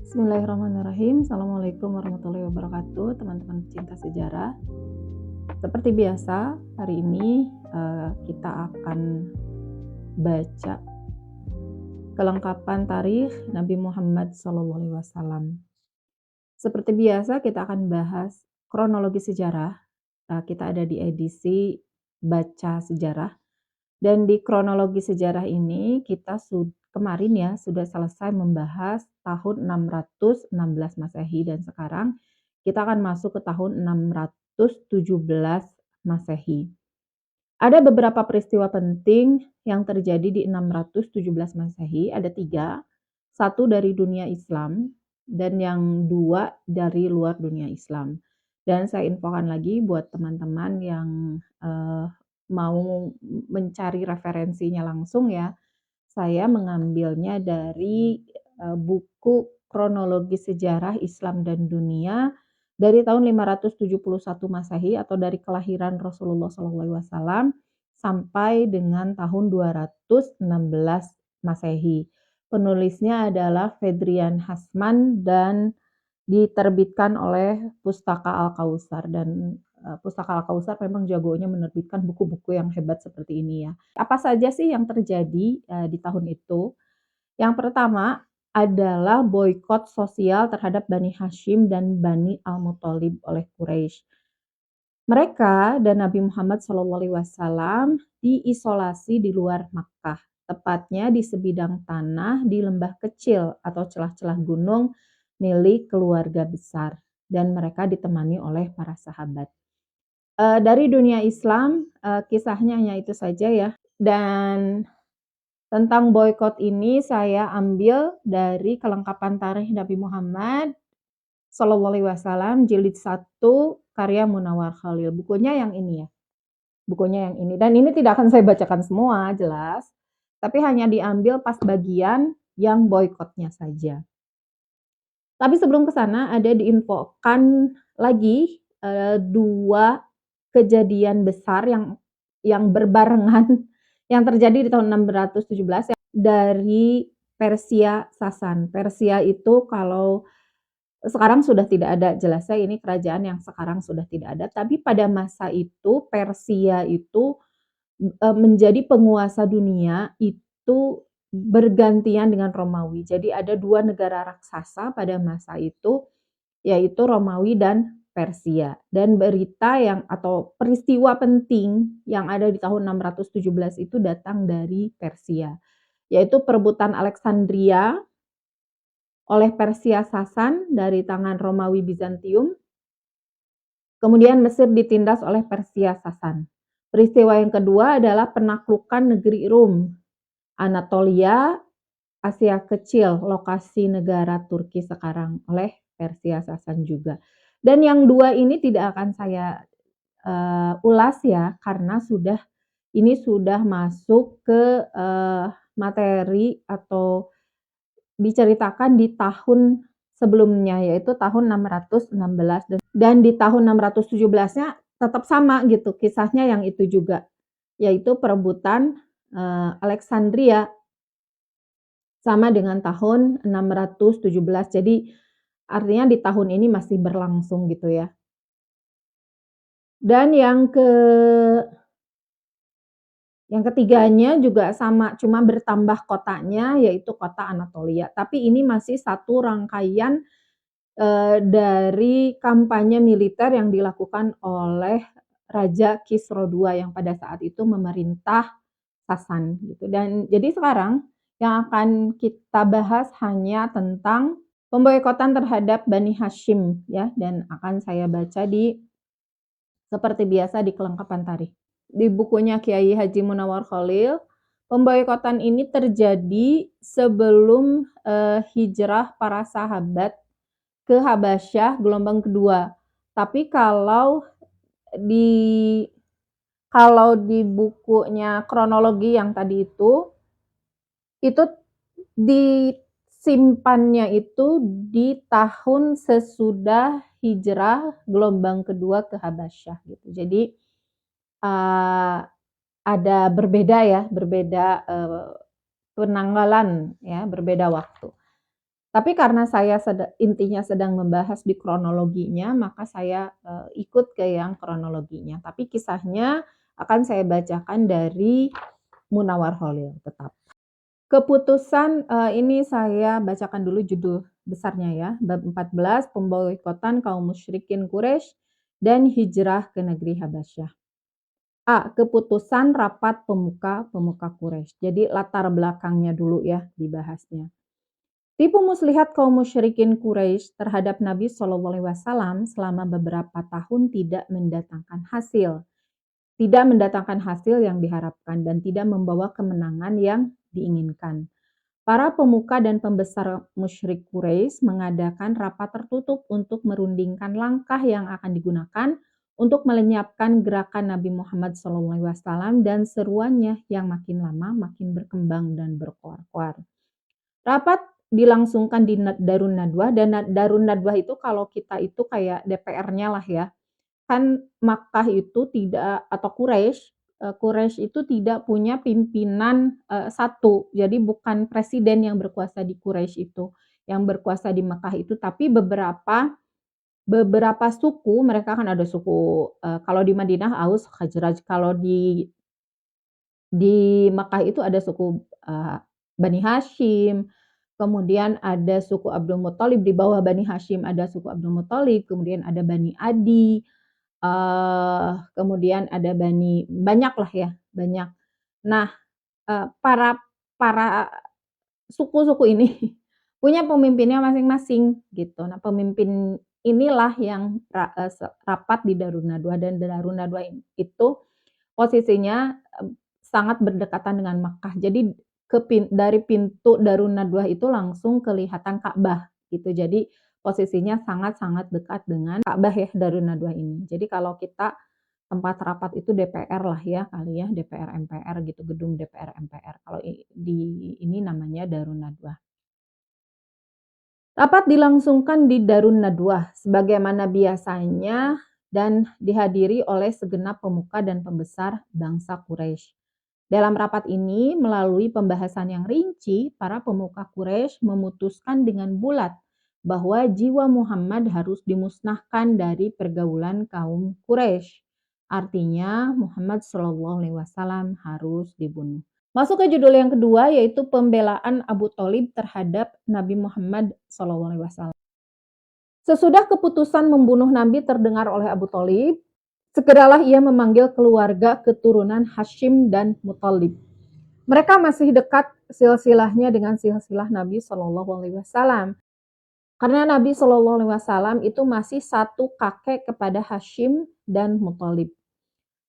Bismillahirrahmanirrahim. Assalamualaikum warahmatullahi wabarakatuh, teman-teman pecinta sejarah. Seperti biasa, hari ini kita akan baca kelengkapan tarikh Nabi Muhammad SAW. Seperti biasa, kita akan bahas kronologi sejarah. Kita ada di edisi baca sejarah. Dan di kronologi sejarah ini kita kemarin ya sudah selesai membahas tahun 616 Masehi dan sekarang kita akan masuk ke tahun 617 Masehi. Ada beberapa peristiwa penting yang terjadi di 617 Masehi, ada 3. Satu dari dunia Islam dan yang 2 dari luar dunia Islam. Dan saya infokan lagi buat teman-teman yang mau mencari referensinya langsung ya, saya mengambilnya dari buku Kronologi Sejarah Islam dan Dunia dari tahun 571 Masehi atau dari kelahiran Rasulullah SAW sampai dengan tahun 216 Masehi. Penulisnya adalah Fedrian Hasman dan diterbitkan oleh Pustaka Al-Kautsar dan Pustaka Al-Kautsar memang jagonya menerbitkan buku-buku yang hebat seperti ini ya. Apa saja sih yang terjadi di tahun itu? Yang pertama adalah boikot sosial terhadap Bani Hashim dan Bani Al-Muthalib oleh Quraisy. Mereka dan Nabi Muhammad SAW diisolasi di luar Makkah, tepatnya di sebidang tanah di lembah kecil atau celah-celah gunung milik keluarga besar, dan mereka ditemani oleh para sahabat. Dari dunia Islam, kisahnya hanya itu saja ya. Dan tentang boikot ini saya ambil dari kelengkapan tarikh Nabi Muhammad SAW jilid 1 karya Munawar Khalil. Bukunya yang ini ya. Bukunya yang ini. Dan ini tidak akan saya bacakan semua, jelas. Tapi hanya diambil pas bagian yang boikotnya saja. Tapi sebelum ke sana ada diinfokan lagi 2 kejadian besar yang berbarengan yang terjadi di tahun 617 dari Persia Sasan. Persia itu kalau sekarang sudah tidak ada, jelasnya ini kerajaan yang sekarang sudah tidak ada, tapi pada masa itu Persia itu menjadi penguasa dunia itu bergantian dengan Romawi. Jadi ada 2 negara raksasa pada masa itu, yaitu Romawi dan Persia. Dan berita atau peristiwa penting yang ada di tahun 617 itu datang dari Persia, yaitu perebutan Alexandria oleh Persia Sasan dari tangan Romawi Bizantium. Kemudian Mesir ditindas oleh Persia Sasan. Peristiwa yang kedua adalah penaklukan negeri Rum, Anatolia, Asia Kecil, lokasi negara Turki sekarang oleh Persia Sasan juga. Dan yang 2 ini tidak akan saya ulas ya, karena ini sudah masuk ke materi atau diceritakan di tahun sebelumnya, yaitu tahun 616 dan di tahun 617-nya tetap sama gitu kisahnya yang itu juga, yaitu perebutan Alexandria sama dengan tahun 617. Jadi artinya di tahun ini masih berlangsung gitu ya. Dan yang ketiganya juga sama, cuma bertambah kotanya, yaitu kota Anatolia. Tapi ini masih satu rangkaian dari kampanye militer yang dilakukan oleh Raja Kisro II yang pada saat itu memerintah Sasan gitu. Dan jadi sekarang yang akan kita bahas hanya tentang pemboikotan terhadap Bani Hashim ya, dan akan saya baca seperti biasa di kelengkapan tarikh. Di bukunya Kiai Haji Munawar Khalil, pemboikotan ini terjadi sebelum hijrah para sahabat ke Habasyah gelombang kedua. Tapi kalau di bukunya kronologi yang tadi itu disimpannya itu di tahun sesudah hijrah gelombang kedua ke Habasyah gitu. Jadi ada berbeda penanggalan ya, berbeda waktu. Tapi karena saya intinya sedang membahas di kronologinya, maka saya, ikut ke yang kronologinya. Tapi kisahnya akan saya bacakan dari Munawwar Khalil tetap. Keputusan, ini saya bacakan dulu judul besarnya ya, bab 14 pemboikotan kaum musyrikin Quraisy dan hijrah ke negeri Habasyah. A. Keputusan rapat pemuka-pemuka Quraisy. Jadi latar belakangnya dulu ya dibahasnya. Tipu muslihat kaum musyrikin Quraisy terhadap Nabi SAW selama beberapa tahun tidak mendatangkan hasil yang diharapkan dan tidak membawa kemenangan yang diinginkan. Para pemuka dan pembesar musyrik Quraisy mengadakan rapat tertutup untuk merundingkan langkah yang akan digunakan untuk melenyapkan gerakan Nabi Muhammad SAW dan seruannya yang makin lama makin berkembang dan berkoar-koar. Rapat dilangsungkan di Darun Nadwah, dan Darun Nadwah itu kalau kita itu kayak DPR-nya lah ya. Kan Makkah itu tidak, atau Quraisy itu tidak punya pimpinan, satu. Jadi bukan presiden yang berkuasa di Quraisy itu, yang berkuasa di Makkah itu, tapi beberapa suku, mereka kan ada suku, kalau di Madinah Aus, Khazraj, kalau di Makkah itu ada suku, Bani Hashim, kemudian ada suku Abdul Muthalib, di bawah Bani Hashim ada suku Abdul Muthalib, kemudian ada Bani Adi, kemudian ada banyaklah ya, banyak. Nah, para para suku-suku ini punya pemimpinnya masing-masing gitu. Nah, pemimpin inilah yang rapat di Darun Nadwah, dan Darun Nadwah itu posisinya, sangat berdekatan dengan Makkah. Jadi dari pintu Darun Nadwah itu langsung kelihatan Ka'bah gitu. Jadi posisinya sangat-sangat dekat dengan Ka'bah ya, Darun Nadwah ini. Jadi kalau kita tempat rapat itu DPR lah ya kali ya, DPR MPR gitu, gedung DPR MPR. Kalau di ini namanya Darun Nadwah. Rapat dilangsungkan di Darun Nadwah sebagaimana biasanya dan dihadiri oleh segenap pemuka dan pembesar bangsa Quraisy. Dalam rapat ini, melalui pembahasan yang rinci, para pemuka Quraisy memutuskan dengan bulat bahwa jiwa Muhammad harus dimusnahkan dari pergaulan kaum Quraisy. Artinya, Muhammad SAW harus dibunuh. Masuk ke judul yang kedua, yaitu pembelaan Abu Thalib terhadap Nabi Muhammad SAW. Sesudah keputusan membunuh Nabi terdengar oleh Abu Thalib, segeralah ia memanggil keluarga keturunan Hashim dan Muthalib. Mereka masih dekat silsilahnya dengan silsilah Nabi SAW. Karena Nabi SAW itu masih satu kakek kepada Hashim dan Muthalib.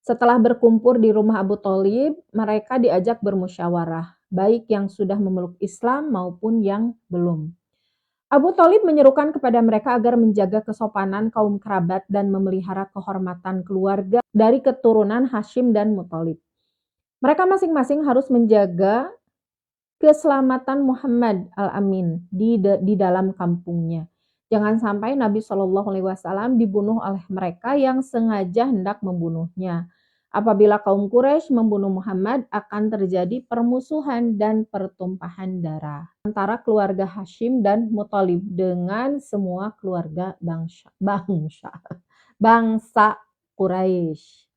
Setelah berkumpul di rumah Abu Thalib, mereka diajak bermusyawarah, baik yang sudah memeluk Islam maupun yang belum. Abu Thalib menyerukan kepada mereka agar menjaga kesopanan kaum kerabat dan memelihara kehormatan keluarga dari keturunan Hashim dan Muthalib. Mereka masing-masing harus menjaga keselamatan Muhammad Al-Amin di dalam kampungnya. Jangan sampai Nabi SAW dibunuh oleh mereka yang sengaja hendak membunuhnya. Apabila kaum Quraisy membunuh Muhammad, akan terjadi permusuhan dan pertumpahan darah antara keluarga Hashim dan Muthalib dengan semua keluarga bangsa Quraisy.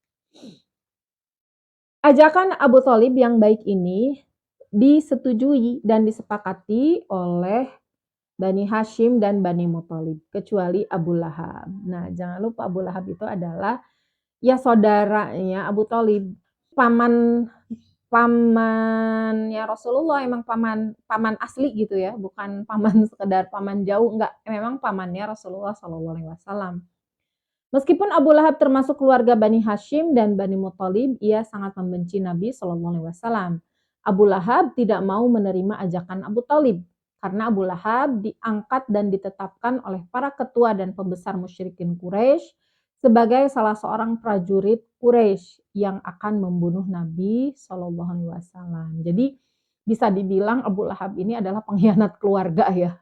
Ajakan Abu Thalib yang baik ini disetujui dan disepakati oleh Bani Hashim dan Bani Muthalib, kecuali Abu Lahab. Nah, jangan lupa Abu Lahab itu adalah ya saudaranya Abu Thalib, pamannya Rasulullah, emang paman asli gitu ya, bukan paman sekedar paman jauh, enggak, memang pamannya Rasulullah SAW. Meskipun Abu Lahab termasuk keluarga Bani Hashim dan Bani Muthalib, ia sangat membenci Nabi SAW. Abu Lahab tidak mau menerima ajakan Abu Thalib karena Abu Lahab diangkat dan ditetapkan oleh para ketua dan pembesar musyrikin Quraisy sebagai salah seorang prajurit Quraisy yang akan membunuh Nabi SAW. Jadi bisa dibilang Abu Lahab ini adalah pengkhianat keluarga ya,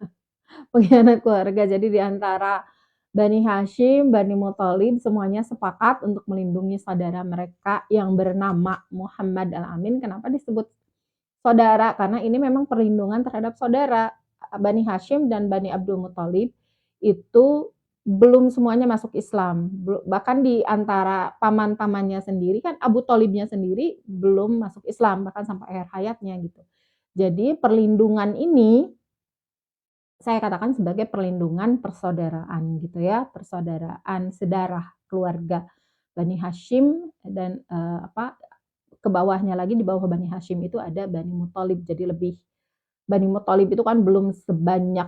pengkhianat keluarga. Jadi di antara Bani Hashim, Bani Muthalib semuanya sepakat untuk melindungi saudara mereka yang bernama Muhammad Al-Amin. Kenapa disebut saudara? Karena ini memang perlindungan terhadap saudara. Bani Hashim dan Bani Abdul Muthalib itu belum semuanya masuk Islam. Bahkan di antara paman-pamannya sendiri kan Abu Thalibnya sendiri belum masuk Islam bahkan sampai akhir hayatnya gitu. Jadi perlindungan ini saya katakan sebagai perlindungan persaudaraan gitu ya, persaudaraan sedarah keluarga Bani Hashim dan ke bawahnya lagi di bawah Bani Hashim itu ada Bani Muthalib. Jadi lebih Bani Muthalib itu kan belum sebanyak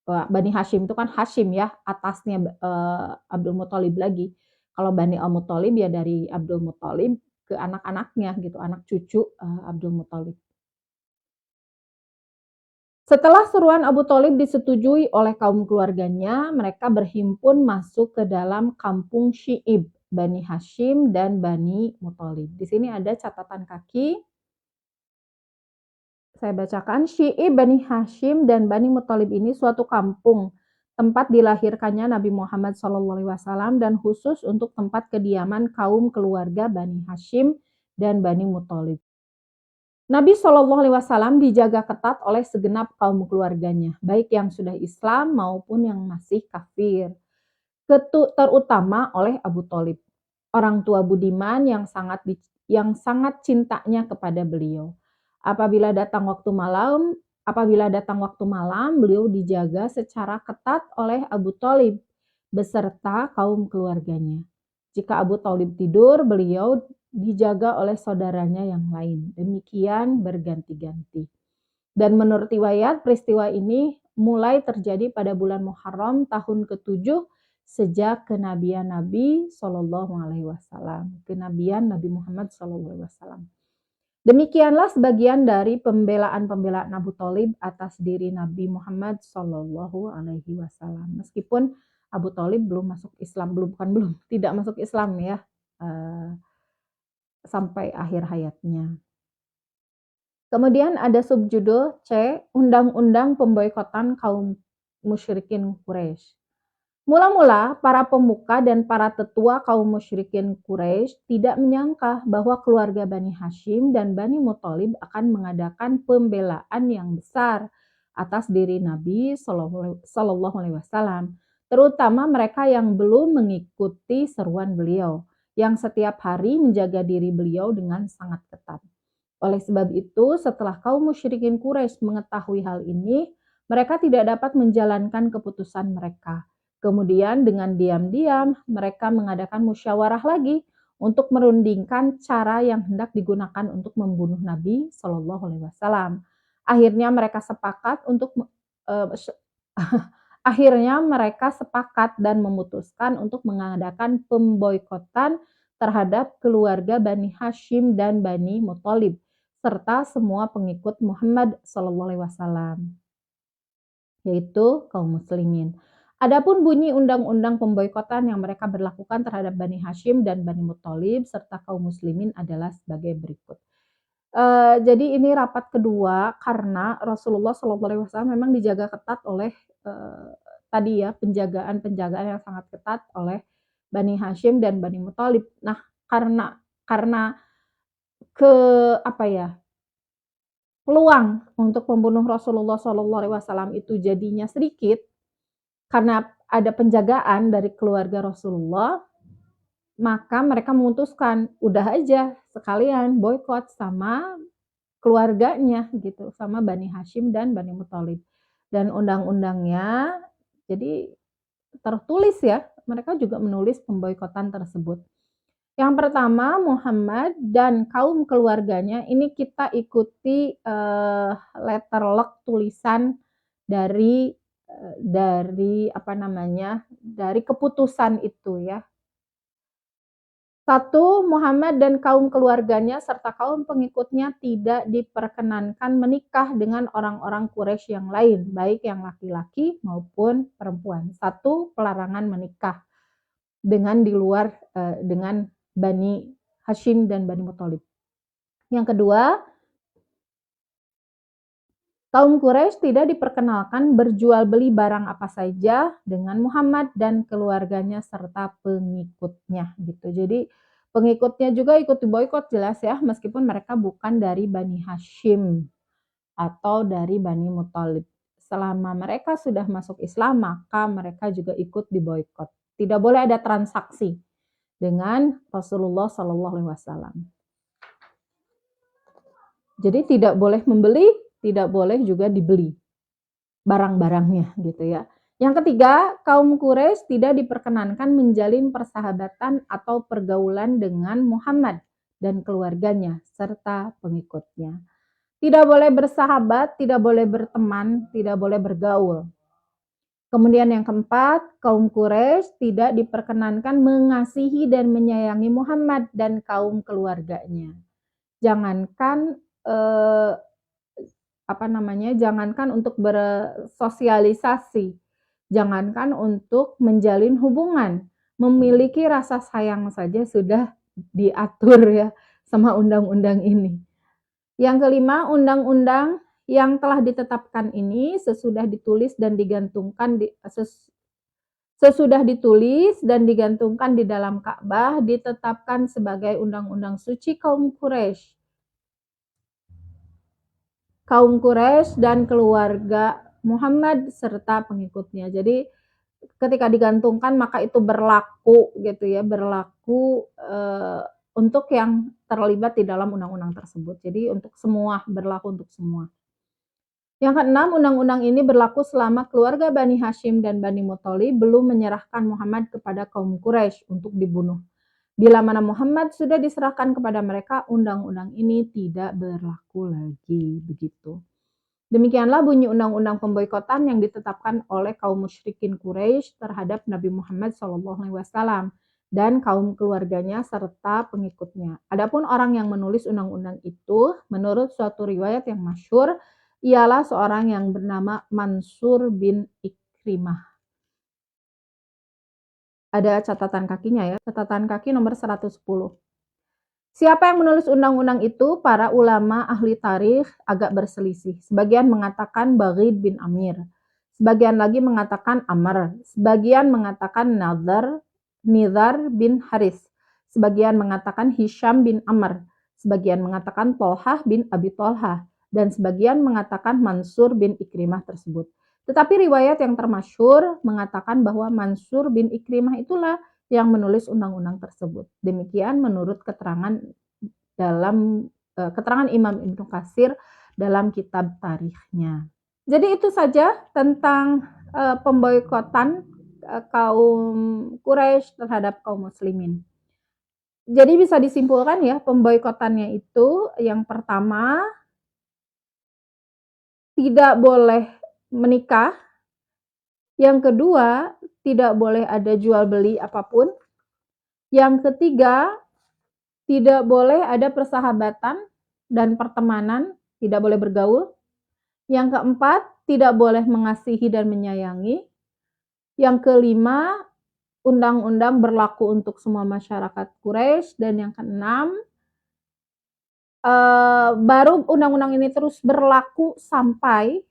Bani Hashim itu kan Hashim ya, atasnya Abdul Muthalib lagi. Kalau Bani Al Muthalib ya dari Abdul Muthalib ke anak-anaknya gitu, anak cucu Abdul Muthalib. Setelah seruan Abu Thalib disetujui oleh kaum keluarganya, mereka berhimpun masuk ke dalam kampung Syi'ib, Bani Hashim dan Bani Muthalib. Di sini ada catatan kaki. Saya bacakan, Syi'ib, Bani Hashim dan Bani Muthalib ini suatu kampung tempat dilahirkannya Nabi Muhammad SAW dan khusus untuk tempat kediaman kaum keluarga Bani Hashim dan Bani Muthalib. Nabi SAW dijaga ketat oleh segenap kaum keluarganya, baik yang sudah Islam maupun yang masih kafir, terutama oleh Abu Thalib, orang tua budiman yang sangat cintanya kepada beliau. Apabila datang waktu malam, beliau dijaga secara ketat oleh Abu Thalib beserta kaum keluarganya. Jika Abu Thalib tidur, beliau dijaga oleh saudaranya yang lain. Demikian berganti-ganti. Dan menurut riwayat, peristiwa ini mulai terjadi pada bulan Muharram tahun ke-7 sejak kenabian Nabi SAW, kenabian Nabi Muhammad SAW. Demikianlah sebagian dari pembelaan Abu Thalib atas diri Nabi Muhammad SAW. Meskipun Abu Thalib belum masuk Islam, tidak masuk Islam ya, sampai akhir hayatnya. Kemudian ada subjudul C, Undang-Undang Pemboikotan Kaum Musyrikin Quraisy. Mula-mula para pemuka dan para tetua kaum musyrikin Quraisy tidak menyangka bahwa keluarga Bani Hashim dan Bani Muthalib akan mengadakan pembelaan yang besar atas diri Nabi Shallallahu Alaihi Wasallam, terutama mereka yang belum mengikuti seruan beliau, yang setiap hari menjaga diri beliau dengan sangat ketat. Oleh sebab itu, setelah kaum musyrikin Quraisy mengetahui hal ini, mereka tidak dapat menjalankan keputusan mereka. Kemudian dengan diam-diam mereka mengadakan musyawarah lagi untuk merundingkan cara yang hendak digunakan untuk membunuh Nabi Shallallahu Alaihi Wasallam. Akhirnya mereka sepakat dan memutuskan untuk mengadakan pemboikotan terhadap keluarga Bani Hashim dan Bani Muthalib serta semua pengikut Muhammad SAW, yaitu kaum muslimin. Adapun bunyi undang-undang pemboikotan yang mereka berlakukan terhadap Bani Hashim dan Bani Muthalib serta kaum muslimin adalah sebagai berikut. Jadi ini rapat kedua karena Rasulullah SAW memang dijaga ketat oleh tadi ya penjagaan yang sangat ketat oleh Bani Hashim dan Bani Muthalib. Nah, karena peluang untuk membunuh Rasulullah SAW itu jadinya sedikit karena ada penjagaan dari keluarga Rasulullah, maka mereka memutuskan udah aja sekalian boykot sama keluarganya gitu, sama Bani Hashim dan Bani Muthalib. Dan undang-undangnya jadi tertulis ya, mereka juga menulis pemboikotan tersebut. Yang pertama, Muhammad dan kaum keluarganya, ini kita ikuti letterlock tulisan dari keputusan itu ya. 1. Muhammad dan kaum keluarganya serta kaum pengikutnya tidak diperkenankan menikah dengan orang-orang Quraisy yang lain, baik yang laki-laki maupun perempuan. 1. Pelarangan menikah dengan dengan Bani Hashim dan Bani Muthalib. Yang kedua, kaum Quraisy tidak diperkenalkan berjual beli barang apa saja dengan Muhammad dan keluarganya serta pengikutnya gitu. Jadi pengikutnya juga ikut diboikot jelas ya, meskipun mereka bukan dari Bani Hashim atau dari Bani Muthalib. selama mereka sudah masuk Islam, maka mereka juga ikut diboikot. Tidak boleh ada transaksi dengan Rasulullah Shallallahu Alaihi Wasallam. Jadi tidak boleh membeli, tidak boleh juga dibeli barang-barangnya gitu ya. Yang ketiga, kaum Quraisy tidak diperkenankan menjalin persahabatan atau pergaulan dengan Muhammad dan keluarganya serta pengikutnya. Tidak boleh bersahabat, tidak boleh berteman, tidak boleh bergaul. Kemudian yang keempat, kaum Quraisy tidak diperkenankan mengasihi dan menyayangi Muhammad dan kaum keluarganya. Jangankan jangankan untuk bersosialisasi, jangankan untuk menjalin hubungan, memiliki rasa sayang saja sudah diatur ya sama undang-undang ini. Yang kelima, undang-undang yang telah ditetapkan ini sesudah ditulis dan digantungkan di dalam Ka'bah ditetapkan sebagai undang-undang suci kaum Quraisy. Kaum Quraisy dan keluarga Muhammad serta pengikutnya. Jadi ketika digantungkan maka itu berlaku gitu ya, berlaku untuk yang terlibat di dalam undang-undang tersebut. Jadi untuk semua, berlaku untuk semua. Yang keenam, undang-undang ini berlaku selama keluarga Bani Hashim dan Bani Muthalib belum menyerahkan Muhammad kepada kaum Quraisy untuk dibunuh. Bila mana Muhammad sudah diserahkan kepada mereka, undang-undang ini tidak berlaku lagi, begitu. Demikianlah bunyi undang-undang pemboikotan yang ditetapkan oleh kaum musyrikin Quraisy terhadap Nabi Muhammad SAW dan kaum keluarganya serta pengikutnya. Adapun orang yang menulis undang-undang itu, menurut suatu riwayat yang masyhur, ialah seorang yang bernama Mansur bin Ikrimah. Ada catatan kakinya ya, catatan kaki nomor 110. Siapa yang menulis undang-undang itu? Para ulama ahli tarikh agak berselisih. Sebagian mengatakan Baghid bin Amir, sebagian lagi mengatakan Amr, sebagian mengatakan Nizar bin Haris, sebagian mengatakan Hisham bin Amr, sebagian mengatakan Tolhah bin Abi Tolhah, dan sebagian mengatakan Mansur bin Ikrimah tersebut. Tetapi riwayat yang termasyhur mengatakan bahwa Mansur bin Ikrimah itulah yang menulis undang-undang tersebut. Demikian menurut keterangan Imam Ibnu Katsir dalam kitab tarikhnya. Jadi itu saja tentang pemboikotan kaum Quraisy terhadap kaum muslimin. Jadi bisa disimpulkan ya, pemboikotannya itu yang pertama, tidak boleh menikah. Yang kedua, tidak boleh ada jual beli apapun. Yang ketiga, tidak boleh ada persahabatan dan pertemanan, tidak boleh bergaul. Yang keempat, tidak boleh mengasihi dan menyayangi. Yang kelima, undang-undang berlaku untuk semua masyarakat Quraisy. Dan yang keenam, baru undang-undang ini terus berlaku sampai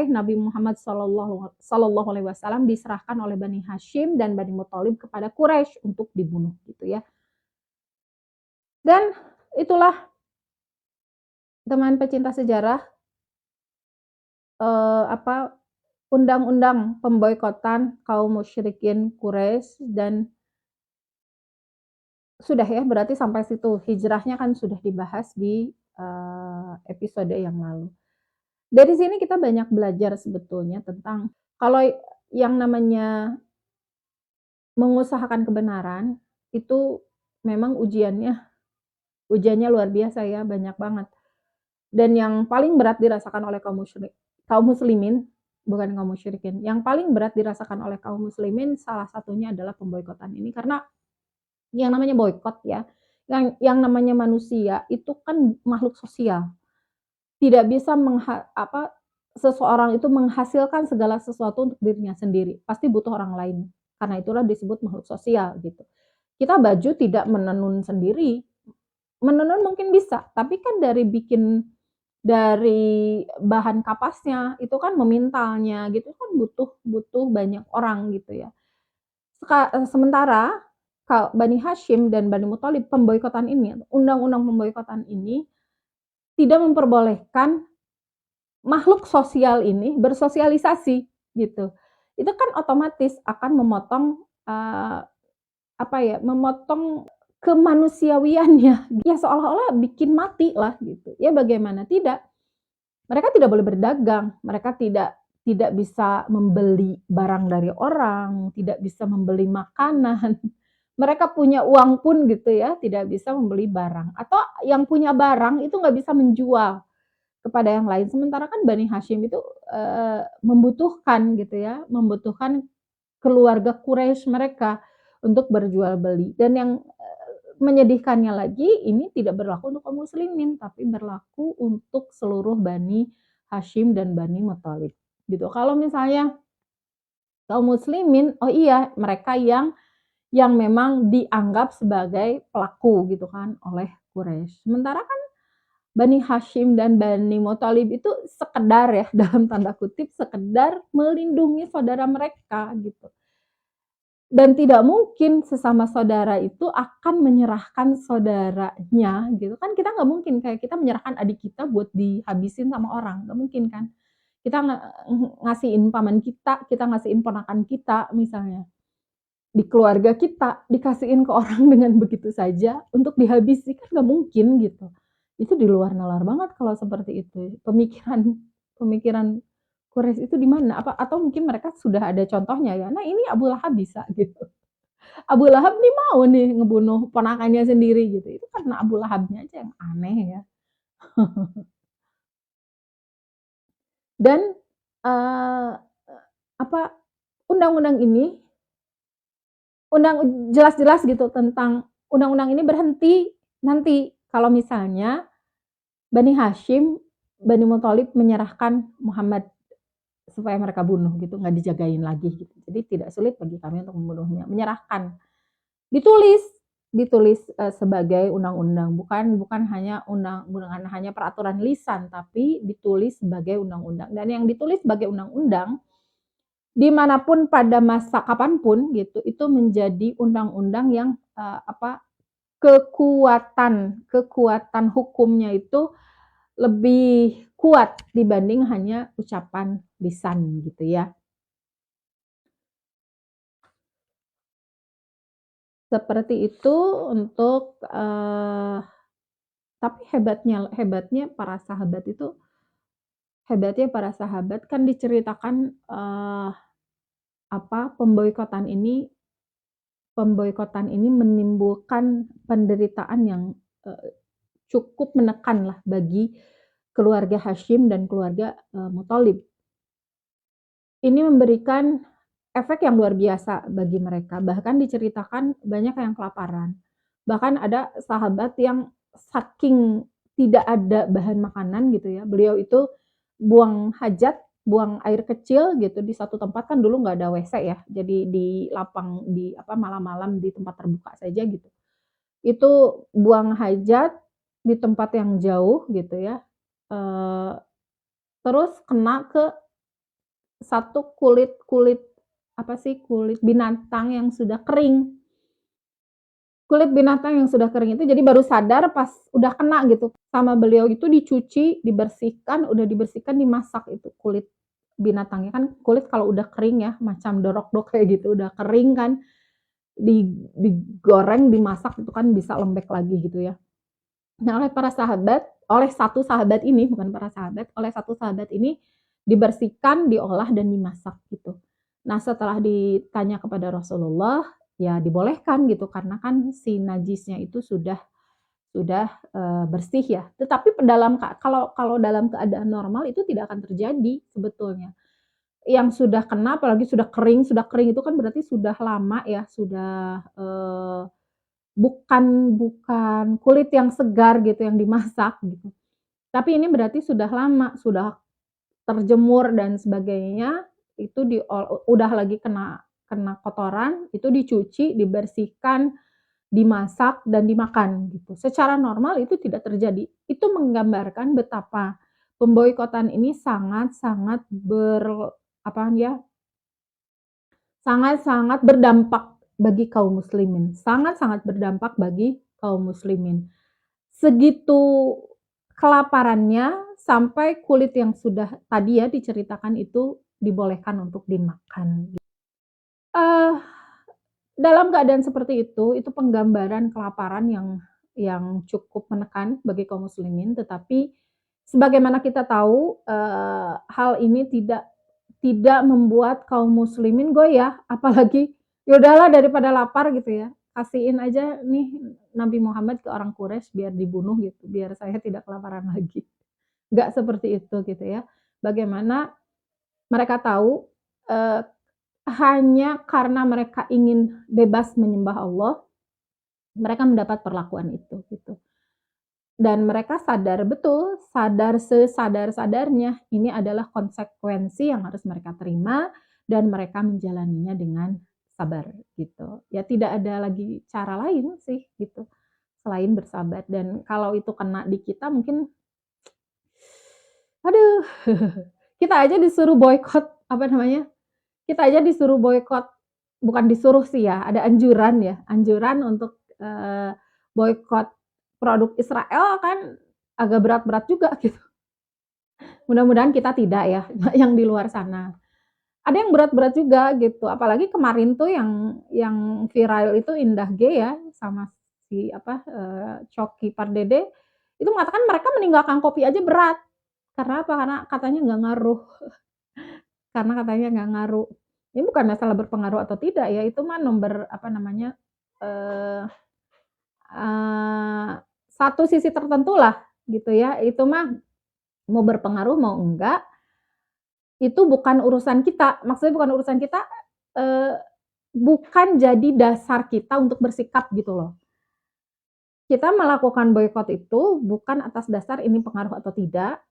Nabi Muhammad Sallallahu Alaihi Wasallam diserahkan oleh Bani Hashim dan Bani Muthalib kepada Quraisy untuk dibunuh, gitu ya. Dan itulah teman pecinta sejarah undang-undang pemboikotan kaum musyrikin Quraisy. Dan sudah ya, berarti sampai situ hijrahnya kan sudah dibahas di episode yang lalu. Dari sini kita banyak belajar sebetulnya tentang kalau yang namanya mengusahakan kebenaran itu memang ujiannya luar biasa ya, banyak banget. Dan yang paling berat dirasakan oleh kaum muslimin, bukan kaum musyrikin. Yang paling berat dirasakan oleh kaum muslimin salah satunya adalah pemboikotan ini, karena yang namanya boikot ya, yang namanya manusia itu kan makhluk sosial. Tidak bisa seseorang itu menghasilkan segala sesuatu untuk dirinya sendiri. Pasti butuh orang lain. Karena itulah disebut makhluk sosial gitu. Kita baju tidak menenun sendiri. Menenun mungkin bisa, tapi kan dari bahan kapasnya itu kan memintalnya gitu kan butuh banyak orang gitu ya. Sementara Bani Hashim dan Bani Muthalib, pemboikotan ini, undang-undang pemboikotan ini tidak memperbolehkan makhluk sosial ini bersosialisasi gitu. Itu kan otomatis akan memotong memotong kemanusiawiannya. Ya seolah-olah bikin mati lah gitu. Ya bagaimana tidak? Mereka tidak boleh berdagang, mereka tidak bisa membeli barang dari orang, tidak bisa membeli makanan. Mereka punya uang pun gitu ya, tidak bisa membeli barang. Atau yang punya barang itu nggak bisa menjual kepada yang lain. Sementara kan Bani Hashim itu membutuhkan gitu ya, membutuhkan keluarga Quraisy mereka untuk berjual beli. Dan yang menyedihkannya lagi, ini tidak berlaku untuk kaum muslimin, tapi berlaku untuk seluruh Bani Hashim dan Bani Muthalib. Gitu. Kalau misalnya kaum muslimin, oh iya, mereka yang memang dianggap sebagai pelaku gitu kan oleh Quraisy. Sementara kan Bani Hashim dan Bani Muthalib itu sekedar ya dalam tanda kutip sekedar melindungi saudara mereka gitu. Dan tidak mungkin sesama saudara itu akan menyerahkan saudaranya gitu kan, kita nggak mungkin kayak kita menyerahkan adik kita buat dihabisin sama orang, nggak mungkin kan. Kita ngasihin paman kita ngasihin ponakan kita misalnya, di keluarga kita, dikasihin ke orang dengan begitu saja untuk dihabisi, kan nggak mungkin gitu. Itu di luar nalar banget kalau seperti itu. Pemikiran pemikiran Quraisy itu di mana? Atau mungkin mereka sudah ada contohnya ya, nah ini Abu Lahab bisa gitu. Abu Lahab nih mau nih ngebunuh ponakannya sendiri gitu. Itu karena Abu Lahabnya aja yang aneh ya. Dan uh, apa undang-undang ini jelas-jelas gitu tentang undang-undang ini berhenti nanti kalau misalnya Bani Hashim, Bani Muthalib menyerahkan Muhammad supaya mereka bunuh gitu, nggak dijagain lagi gitu. Jadi tidak sulit bagi kami untuk membunuhnya, menyerahkan. Ditulis sebagai undang-undang, bukan hanya peraturan lisan, tapi ditulis sebagai undang-undang. Dan yang ditulis sebagai undang-undang dimanapun pada masa kapanpun gitu, itu menjadi undang-undang yang kekuatan hukumnya itu lebih kuat dibanding hanya ucapan lisan gitu ya. Seperti itu untuk tapi hebatnya para sahabat kan diceritakan pemboikotan ini menimbulkan penderitaan yang cukup menekan lah bagi keluarga Hashim dan keluarga Muthalib. Ini memberikan efek yang luar biasa bagi mereka. Bahkan diceritakan banyak yang kelaparan. Bahkan ada sahabat yang saking tidak ada bahan makanan gitu ya. Beliau itu buang hajat, buang air kecil gitu di satu tempat, kan dulu nggak ada WC ya. Jadi di lapang malam-malam di tempat terbuka saja gitu. Itu buang hajat di tempat yang jauh gitu ya. Terus kena ke satu kulit binatang yang sudah kering. Kulit binatang yang sudah kering itu jadi baru sadar pas udah kena gitu. Sama beliau itu dicuci, dibersihkan, dimasak itu kulit binatangnya. Kan kulit kalau udah kering ya, macam dorok-dok kayak gitu, udah kering kan, digoreng, dimasak itu kan bisa lembek lagi gitu ya. Nah, oleh satu sahabat ini dibersihkan, diolah dan dimasak gitu. Nah, setelah ditanya kepada Rasulullah, ya dibolehkan gitu karena kan si najisnya itu sudah bersih ya. Tetapi kalau dalam keadaan normal itu tidak akan terjadi sebetulnya. Yang sudah kena apalagi sudah kering itu kan berarti sudah lama ya, sudah bukan kulit yang segar gitu yang dimasak gitu. Tapi ini berarti sudah lama, sudah terjemur dan sebagainya, itu udah lagi kena kotoran, itu dicuci, dibersihkan, dimasak dan dimakan gitu. Secara normal itu tidak terjadi. Itu menggambarkan betapa pemboikotan ini sangat-sangat sangat-sangat berdampak bagi kaum muslimin. Sangat-sangat berdampak bagi kaum muslimin. Segitu kelaparannya, sampai kulit yang sudah tadi ya diceritakan itu dibolehkan untuk dimakan. Eee, dalam keadaan seperti itu penggambaran kelaparan yang cukup menekan bagi kaum muslimin, tetapi sebagaimana kita tahu, hal ini tidak membuat kaum muslimin goyah, apalagi, "Ya udahlah daripada lapar," gitu ya, "kasihin aja nih Nabi Muhammad ke orang Quraisy biar dibunuh gitu, biar saya tidak kelaparan lagi." Nggak seperti itu gitu ya. Bagaimana mereka tahu, eee, hanya karena mereka ingin bebas menyembah Allah, mereka mendapat perlakuan itu gitu. Dan mereka sadar betul, sadar sesadar-sadarnya ini adalah konsekuensi yang harus mereka terima dan mereka menjalaninya dengan sabar gitu. Ya tidak ada lagi cara lain sih gitu, selain bersabar dan kalau itu kena di kita mungkin aduh kita aja disuruh boikot, apa namanya, kita aja disuruh boikot, bukan disuruh sih ya, ada anjuran ya, anjuran untuk, boikot produk Israel kan agak berat-berat juga gitu. Mudah-mudahan kita tidak ya, yang di luar sana. Ada yang berat-berat juga gitu, apalagi kemarin tuh yang viral itu Indah G ya, sama si apa, Choky Pardede, itu mengatakan mereka meninggalkan kopi aja berat. Karena apa? Karena katanya nggak ngaruh. Karena katanya nggak ngaruh. Ini bukan masalah berpengaruh atau tidak ya, itu mah nomor apa namanya, eee eee, satu sisi tertentu lah gitu ya, itu mah mau berpengaruh mau enggak, itu bukan urusan kita. Maksudnya bukan urusan kita, eee, bukan jadi dasar kita untuk bersikap gitu loh. Kita melakukan boikot itu bukan atas dasar ini pengaruh atau tidak,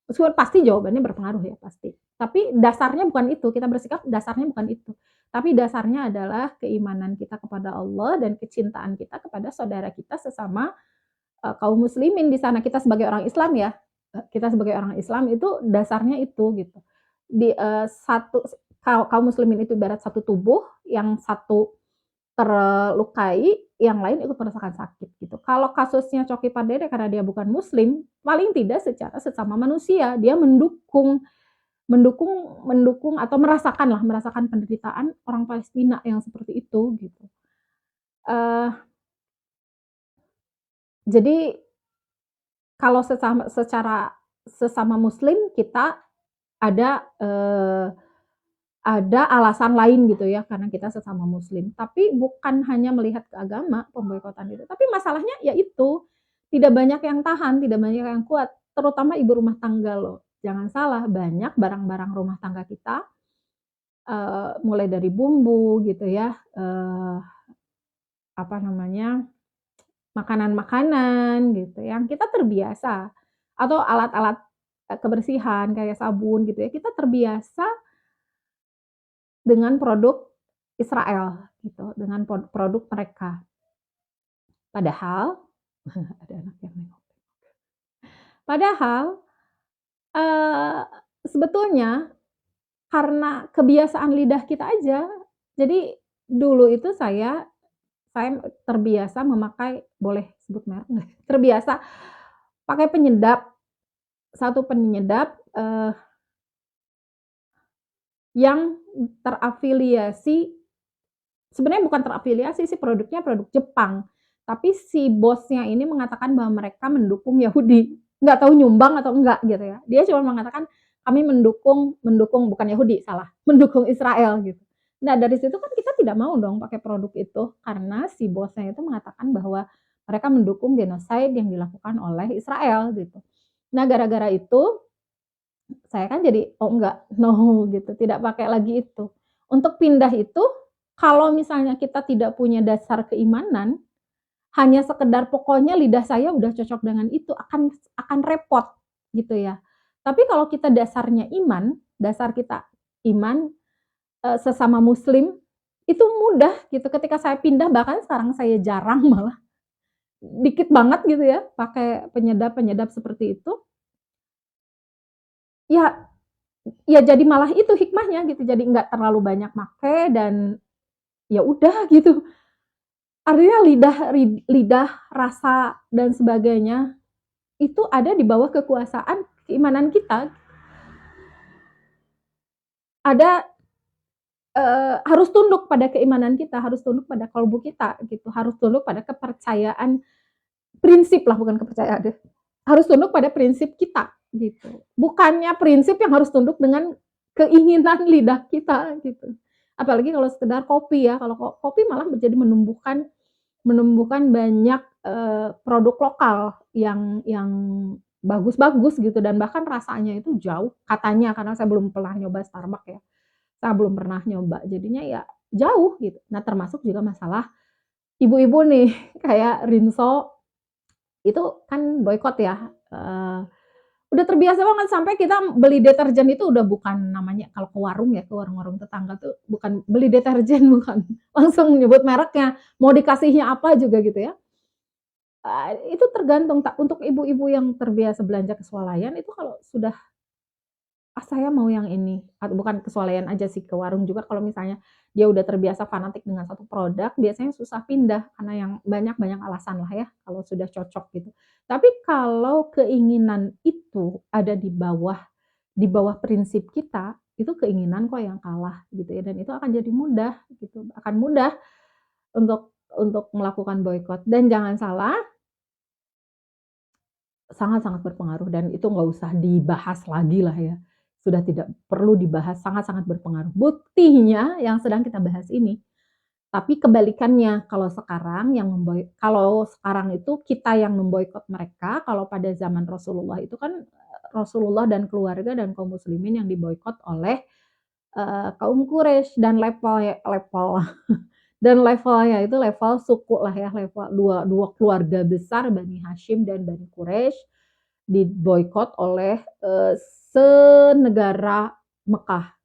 meskipun pasti jawabannya berpengaruh ya, pasti. Tapi dasarnya bukan itu, kita bersikap dasarnya bukan itu. Tapi dasarnya adalah keimanan kita kepada Allah dan kecintaan kita kepada saudara kita sesama, kaum muslimin di sana. Kita sebagai orang Islam ya, kita sebagai orang Islam itu dasarnya itu gitu. Satu kaum muslimin itu ibarat satu tubuh, yang satu terlukai, yang lain ikut merasakan sakit gitu. Kalau kasusnya Choky Pardede karena dia bukan muslim, paling tidak secara sesama manusia, dia mendukung mendukung mendukung atau merasakan penderitaan orang Palestina yang seperti itu gitu. Eee, jadi kalau sesama muslim kita ada, ada alasan lain gitu ya, karena kita sesama muslim. Tapi bukan hanya melihat ke agama pemboikotan itu, tapi masalahnya ya itu, tidak banyak yang tahan, tidak banyak yang kuat, terutama ibu rumah tangga loh. Jangan salah, banyak barang-barang rumah tangga kita, mulai dari bumbu gitu ya, apa namanya, makanan-makanan gitu yang kita terbiasa, atau alat-alat, kebersihan kayak sabun gitu ya, kita terbiasa dengan produk Israel gitu, dengan produk mereka. Padahal ada anak yang nengok. Padahal, eee, sebetulnya karena kebiasaan lidah kita aja. Jadi dulu itu saya terbiasa memakai, boleh sebut merek nggak? Terbiasa pakai penyedap, satu penyedap, yang terafiliasi. Sebenarnya bukan terafiliasi sih, produknya produk Jepang, tapi si bosnya ini mengatakan bahwa mereka mendukung Yahudi, nggak tahu nyumbang atau enggak gitu ya. Dia cuma mengatakan, "Kami mendukung mendukung," bukan Yahudi, salah, "mendukung Israel," gitu. Nah, dari situ kan kita tidak mau dong pakai produk itu, karena si bosnya itu mengatakan bahwa mereka mendukung genocide yang dilakukan oleh Israel gitu. Nah, gara-gara itu saya kan jadi, "Oh enggak, no," gitu, tidak pakai lagi itu. Untuk pindah itu, kalau misalnya kita tidak punya dasar keimanan, hanya sekedar pokoknya lidah saya udah cocok dengan itu, akan repot gitu ya. Tapi kalau kita dasarnya iman, dasar kita iman, sesama muslim, itu mudah gitu. Ketika saya pindah, bahkan sekarang saya jarang malah, dikit banget gitu ya, pakai penyedap-penyedap seperti itu, ya ya jadi malah itu hikmahnya gitu, jadi nggak terlalu banyak make dan ya udah gitu. Artinya lidah, rasa dan sebagainya itu ada di bawah kekuasaan keimanan kita. Ada harus tunduk pada keimanan kita, harus tunduk pada kalbu kita gitu, harus tunduk pada kepercayaan prinsip lah, bukan kepercayaan deh. Harus tunduk pada prinsip kita gitu. Bukannya prinsip yang harus tunduk dengan keinginan lidah kita gitu. Apalagi kalau sekedar kopi ya, kalau kopi malah menjadi menumbuhkan banyak produk lokal yang bagus-bagus gitu dan bahkan rasanya itu jauh katanya, karena saya belum pernah nyoba Starbucks ya. Saya belum pernah nyoba. Jadinya ya jauh gitu. Nah, termasuk juga masalah ibu-ibu nih kayak Rinso itu kan boykot ya. Udah terbiasa banget sampai kita beli deterjen itu udah bukan namanya kalau ke warung ya, ke warung-warung tetangga tuh bukan beli deterjen, bukan langsung nyebut mereknya, mau dikasihnya apa juga gitu ya. Itu tergantung untuk ibu-ibu yang terbiasa belanja ke swalayan itu kalau sudah saya mau yang ini, bukan ke swalayan aja sih, ke warung juga kalau misalnya dia udah terbiasa fanatik dengan satu produk, biasanya susah pindah karena yang banyak alasan lah ya, kalau sudah cocok gitu. Tapi kalau keinginan itu ada di bawah prinsip kita, itu keinginan kok yang kalah gitu ya, dan itu akan jadi mudah gitu, akan mudah untuk melakukan boykot. Dan jangan salah, sangat-sangat berpengaruh dan itu nggak usah dibahas lagi lah ya. Sudah tidak perlu dibahas, sangat-sangat berpengaruh. Buktinya yang sedang kita bahas ini. Tapi kebalikannya, kalau sekarang itu kita yang memboikot mereka, kalau pada zaman Rasulullah itu kan Rasulullah dan keluarga dan kaum muslimin yang diboikot oleh kaum Quraisy dan levelnya itu level suku lah ya, level dua keluarga besar Bani Hashim dan Bani Quraisy diboikot oleh senegara Mekah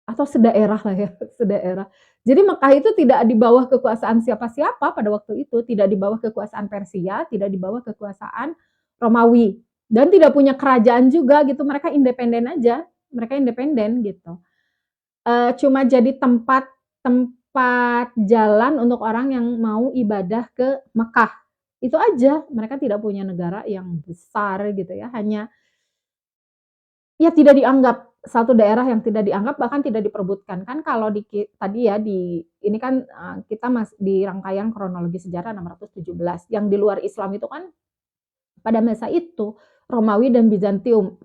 atau sedaerah lah ya, sedaerah. Jadi Mekah itu tidak di bawah kekuasaan siapa-siapa pada waktu itu, tidak di bawah kekuasaan Persia, tidak di bawah kekuasaan Romawi, dan tidak punya kerajaan juga gitu. Mereka independen aja, mereka independen gitu. Cuma jadi tempat tempat jalan untuk orang yang mau ibadah ke Mekah. Itu aja, mereka tidak punya negara yang besar gitu ya, hanya ya tidak dianggap, satu daerah yang tidak dianggap bahkan tidak diperebutkan. Kan kalau tadi ya di ini kan kita di rangkaian kronologi sejarah 617. Yang di luar Islam itu kan pada masa itu Romawi dan Bizantium,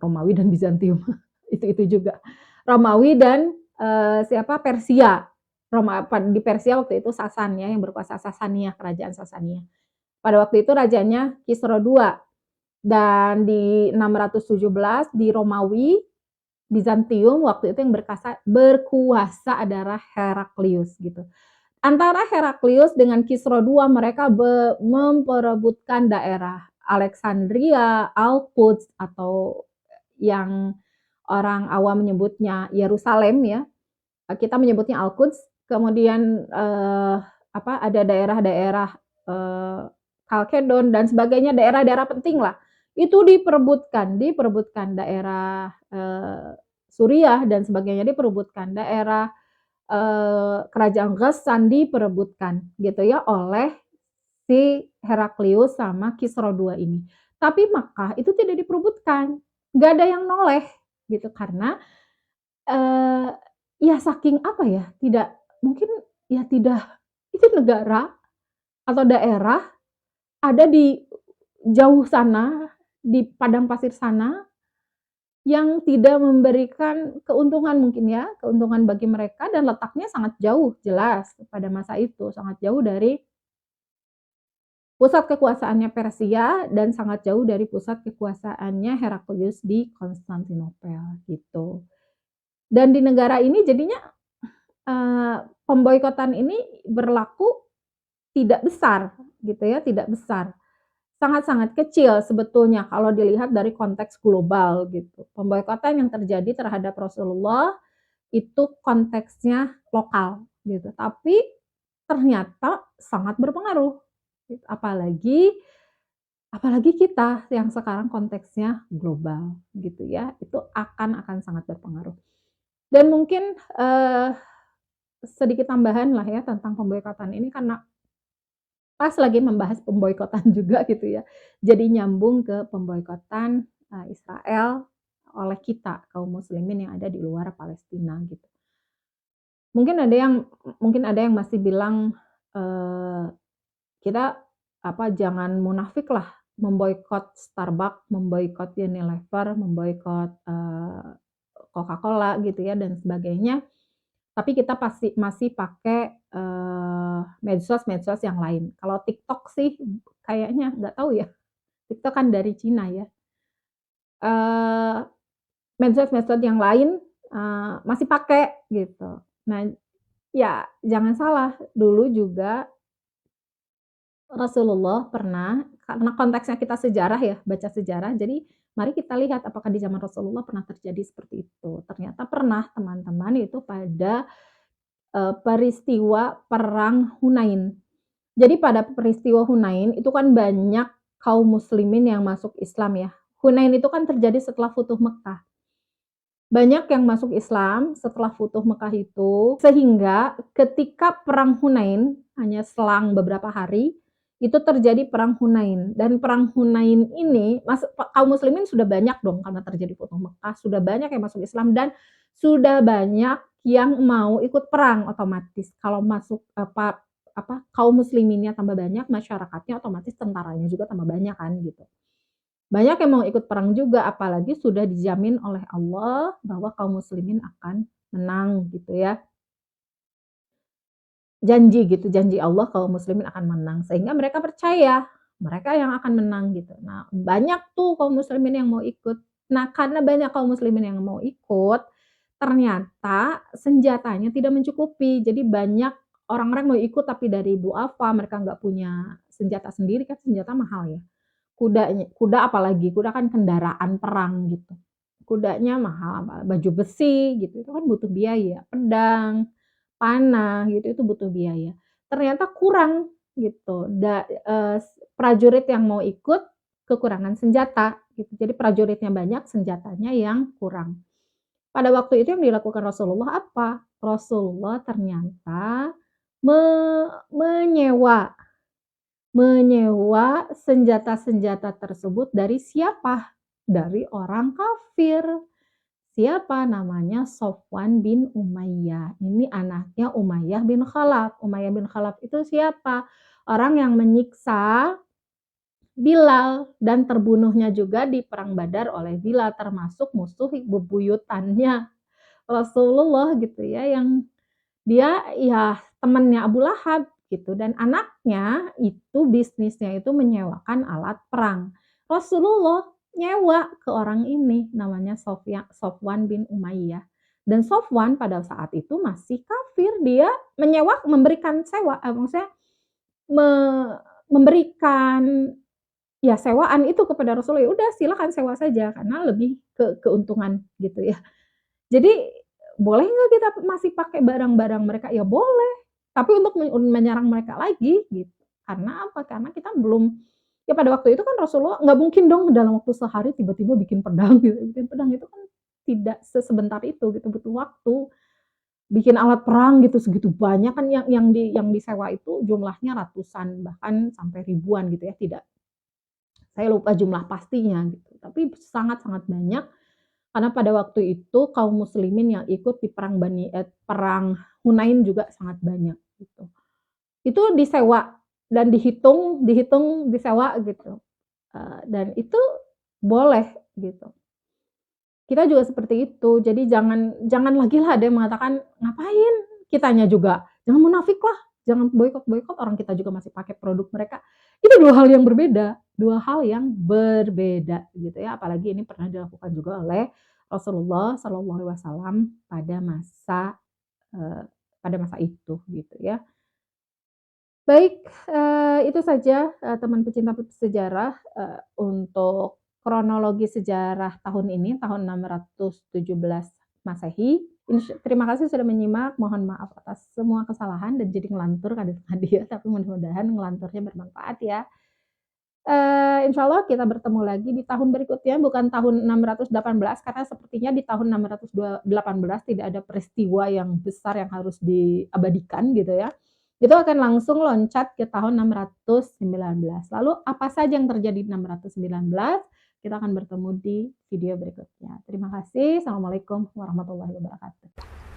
itu juga. Romawi dan siapa Persia. Di Persia waktu itu Sasan ya, yang berkuasa Sasania, kerajaan Sasania. Pada waktu itu rajanya Kisra II. Dan di 617 di Romawi, Bizantium waktu itu yang berkuasa adalah Heraklius gitu. Antara Heraklius dengan Kisra II mereka memperebutkan daerah Alexandria, Al-Quds atau yang orang awam menyebutnya Yerusalem ya. Kita menyebutnya Al-Quds. Kemudian ada daerah-daerah Kalkedon dan sebagainya, daerah-daerah penting lah. Itu diperebutkan daerah Suriah dan sebagainya diperebutkan, daerah kerajaan Ghassan diperebutkan gitu ya oleh si Heraklius sama Kisra II ini. Tapi Makkah itu tidak diperebutkan, nggak ada yang noleh gitu karena ya saking apa ya, tidak mungkin ya tidak, itu negara atau daerah ada di jauh sana, di padang pasir sana, yang tidak memberikan keuntungan mungkin ya, keuntungan bagi mereka dan letaknya sangat jauh jelas pada masa itu, sangat jauh dari pusat kekuasaannya Persia dan sangat jauh dari pusat kekuasaannya Heraklius di Konstantinopel gitu. Dan di negara ini jadinya pemboikotan ini berlaku tidak besar gitu ya, tidak besar. Sangat-sangat kecil sebetulnya kalau dilihat dari konteks global gitu. Pemboikotan yang terjadi terhadap Rasulullah itu konteksnya lokal gitu. Tapi ternyata sangat berpengaruh. Apalagi kita yang sekarang konteksnya global gitu ya. Itu akan sangat berpengaruh. Dan mungkin sedikit tambahan lah ya tentang pemboikotan ini karena pas lagi membahas pemboikotan juga gitu ya. Jadi nyambung ke pemboikotan Israel oleh kita kaum muslimin yang ada di luar Palestina gitu. Mungkin ada yang masih bilang kita jangan munafik lah memboikot Starbucks, memboikot Unilever, memboikot Coca-Cola gitu ya dan sebagainya. Tapi kita pasti masih pakai medsos-medsos yang lain. Kalau TikTok sih kayaknya nggak tahu ya. TikTok kan dari Cina ya. Medsos-medsos yang lain masih pakai gitu. Nah, ya jangan salah, dulu juga Rasulullah pernah, karena konteksnya kita sejarah ya, baca sejarah, jadi mari kita lihat apakah di zaman Rasulullah pernah terjadi seperti itu. Ternyata pernah teman-teman itu pada peristiwa perang Hunain. Jadi pada peristiwa Hunain itu kan banyak kaum muslimin yang masuk Islam ya. Hunain itu kan terjadi setelah Futuh Mekah. Banyak yang masuk Islam setelah Futuh Mekah itu, sehingga ketika perang Hunain hanya selang beberapa hari itu terjadi perang Hunain, dan perang Hunain ini kaum muslimin sudah banyak dong karena terjadi Futuh Mekah, sudah banyak yang masuk Islam dan sudah banyak yang mau ikut perang otomatis. Kalau masuk kaum musliminnya tambah banyak, masyarakatnya otomatis tentaranya juga tambah banyak kan gitu. Banyak yang mau ikut perang juga, apalagi sudah dijamin oleh Allah bahwa kaum muslimin akan menang gitu ya. Janji Allah kaum muslimin akan menang. Sehingga mereka percaya, mereka yang akan menang gitu. Nah, banyak tuh kaum muslimin yang mau ikut. Nah, karena banyak kaum muslimin yang mau ikut, ternyata senjatanya tidak mencukupi. Jadi banyak orang-orang mau ikut tapi dari duafa, mereka nggak punya senjata sendiri, kan senjata mahal ya. Kuda apalagi, kuda kan kendaraan perang gitu. Kudanya mahal, baju besi gitu, itu kan butuh biaya, pedang, panah gitu, itu butuh biaya. Ternyata kurang gitu, prajurit yang mau ikut kekurangan senjata gitu. Jadi prajuritnya banyak, senjatanya yang kurang. Pada waktu itu yang dilakukan Rasulullah apa? Rasulullah ternyata menyewa senjata-senjata tersebut dari siapa? Dari orang kafir. Siapa namanya? Sofwan bin Umayyah. Ini anaknya Umayyah bin Khalaf. Umayyah bin Khalaf itu siapa? Orang yang menyiksa Bilal dan terbunuhnya juga di perang Badar oleh Bilal, termasuk musuh bebuyutannya Rasulullah gitu ya, yang dia ya temannya Abu Lahab gitu, dan anaknya itu bisnisnya itu menyewakan alat perang. Rasulullah nyewa ke orang ini namanya Sofwan bin Umayyah. Dan Sofwan pada saat itu masih kafir, dia memberikan sewa, maksudnya memberikan ya sewaan itu kepada Rasulullah. Ya udah silakan sewa saja karena lebih keuntungan gitu ya. Jadi boleh nggak kita masih pakai barang-barang mereka? Ya boleh, tapi untuk menyerang mereka lagi gitu. Karena apa? Karena kita belum, ya pada waktu itu kan Rasulullah nggak mungkin dong dalam waktu sehari tiba-tiba bikin pedang gitu. Bikin pedang itu kan tidak sebentar itu gitu, butuh waktu. Bikin alat perang gitu segitu banyak kan yang disewa itu jumlahnya ratusan bahkan sampai ribuan gitu ya. Tidak, saya lupa jumlah pastinya gitu. Tapi sangat-sangat banyak. Karena pada waktu itu kaum muslimin yang ikut di perang Hunain juga sangat banyak gitu. Itu disewa dan dihitung disewa gitu. Dan itu boleh gitu. Kita juga seperti itu. Jadi jangan lagi lah ada yang mengatakan ngapain, kitanya juga jangan munafik lah, jangan boikot orang kita juga masih pakai produk mereka. Itu dua hal yang berbeda gitu ya. Apalagi ini pernah dilakukan juga oleh Rasulullah Shallallahu Alaihi Wasallam pada masa itu gitu ya. Baik, itu saja teman pecinta sejarah untuk kronologi sejarah tahun ini, tahun 617 Masehi. Terima kasih sudah menyimak, mohon maaf atas semua kesalahan dan jadi ngelantur kadang-kadang dia, tapi mudah-mudahan ngelanturnya bermanfaat ya. Insya Allah kita bertemu lagi di tahun berikutnya, bukan tahun 618, karena sepertinya di tahun 618 tidak ada peristiwa yang besar yang harus diabadikan gitu ya. Itu akan langsung loncat ke tahun 619. Lalu apa saja yang terjadi di 619? Kita akan bertemu di video berikutnya. Terima kasih. Assalamualaikum warahmatullahi wabarakatuh.